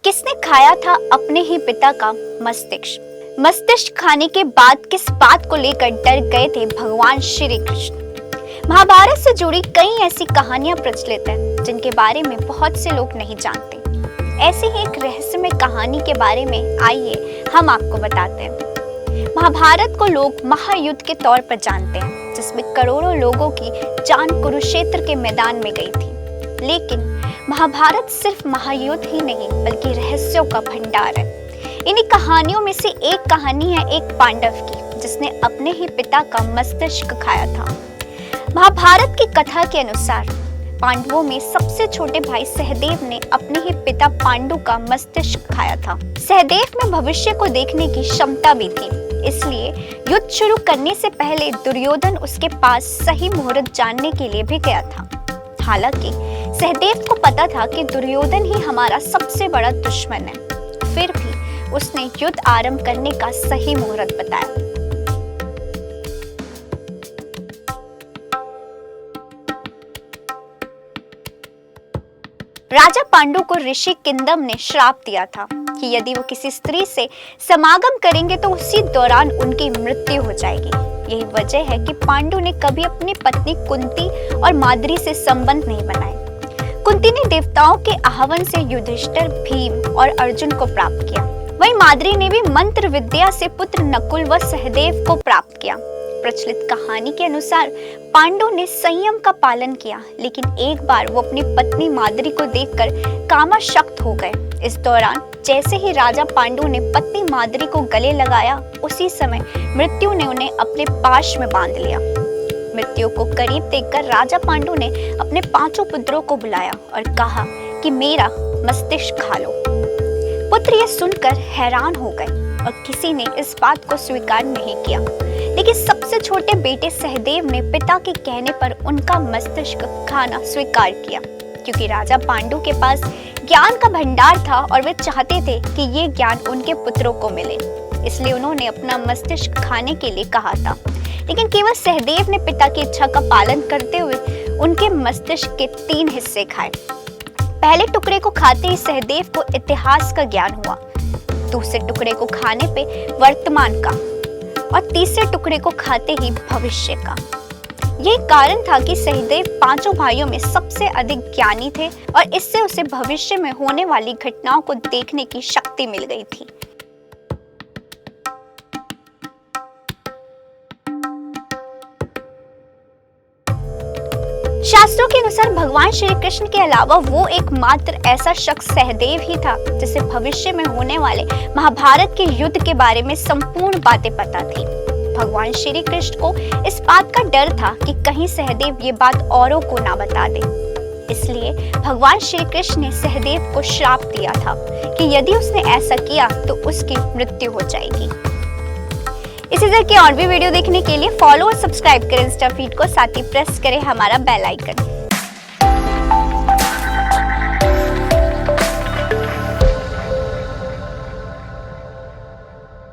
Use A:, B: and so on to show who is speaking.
A: किसने खाया था अपने ही पिता का मस्तिष्क? मस्तिष्क खाने के बाद किस बात को लेकर डर गए थे भगवान श्री कृष्ण? महाभारत से जुड़ी कई ऐसी कहानियां प्रचलित हैं जिनके बारे में बहुत से लोग नहीं जानते। ऐसी ही एक रहस्यमय कहानी के बारे में आइए हम आपको बताते हैं। महाभारत को लोग महायुद्ध के तौर पर जानते हैं, जिसमें करोड़ों लोगों की जान कुरुक्षेत्र के मैदान में गई थी। लेकिन महाभारत सिर्फ महायुद्ध ही नहीं बल्कि रहस्यों का भंडार है। इन्हीं कहानियों में से एक कहानी है एक पांडव की, जिसने अपने ही पिता का मस्तिष्क खाया था। महाभारत की कथा के अनुसार पांडवों में सबसे छोटे भाई सहदेव ने अपने ही पिता पांडु का मस्तिष्क खाया था। सहदेव में भविष्य को देखने की क्षमता भी थी, इसलिए युद्ध शुरू करने से पहले दुर्योधन उसके पास सही मुहूर्त जानने के लिए भी गया था। हालांकि सहदेव को पता था कि दुर्योधन ही हमारा सबसे बड़ा दुश्मन है, फिर भी उसने युद्ध आरंभ करने का सही मुहूर्त बताया। राजा पांडु को ऋषि किंदम ने श्राप दिया था कि यदि वो किसी स्त्री से समागम करेंगे तो उसी दौरान उनकी मृत्यु हो जाएगी। यही वजह है कि पांडु ने कभी अपनी पत्नी कुंती और माद्री से संबंध नहीं बनाए। कुंती ने देवताओं के आह्वान से युधिष्ठिर, भीम और अर्जुन को प्राप्त किया। वहीं माद्री ने भी मंत्र विद्या से पुत्र नकुल व सहदेव को प्राप्त किया। प्रचलित कहानी के अनुसार पांडु ने संयम का पालन किया, लेकिन एक बार वो अपनी पत्नी माद्री को देखकर कामाशक्त हो गए। इस दौरान जैसे ही राजा पांडु ने पत्नी माद्री को गले लगाया, उसी समय मृत्यु ने उन्हें अपने पाश में बांध लिया। मृत्यु को करीब देखकर राजा पांडु ने अपने 5 पुत्रों को बुलाया और कहा कि मेरा मस्तिष्क खा लो। पुत्र ये सुनकर हैरान हो गए और किसी ने इस बात को स्वीकार नहीं किया, लेकिन सबसे छोटे बेटे सहदेव ने पिता के कहने पर उनका मस्तिष्क खाना स्वीकार किया, क्योंकि राजा पांडु के पास ज्ञान का भंडार था और वे चाहते थे कि ये ज्ञान उनके पुत्रों को मिले। इसलिए उन्होंने अपना मस्तिष्क खाने के लिए कहा था, लेकिन केवल सहदेव ने पिता की इच्छा का पालन करते हुए उनके मस्तिष्क के 3 हिस्से खाए। पहले टुकड़े को खाते ही सहदेव को इतिहास का ज्ञान हुआ, दूसरे टुकड़े को खाने पे वर्तमान का और तीसरे टुकड़े को खाते ही भविष्य का। यही कारण था कि सहदेव 5 भाइयों में सबसे अधिक ज्ञानी थे और इससे उसे भविष्य में होने वाली घटनाओं को देखने की शक्ति मिल गई थी। शास्त्रों के अनुसार भगवान श्री कृष्ण के अलावा वो एकमात्र ऐसा शख्स सहदेव ही था जिसे भविष्य में होने वाले महाभारत के युद्ध के बारे में संपूर्ण बातें पता थी। भगवान श्री कृष्ण को इस बात का डर था कि कहीं सहदेव ये बात औरों को ना बता दे, इसलिए भगवान श्री कृष्ण ने सहदेव को श्राप दिया था कि यदि उसने ऐसा किया तो उसकी मृत्यु हो जाएगी। इसी तरह के और भी वीडियो देखने के लिए फॉलो और सब्सक्राइब करें इंस्टा फीड को, साथ ही प्रेस करें हमारा बेल आइकन।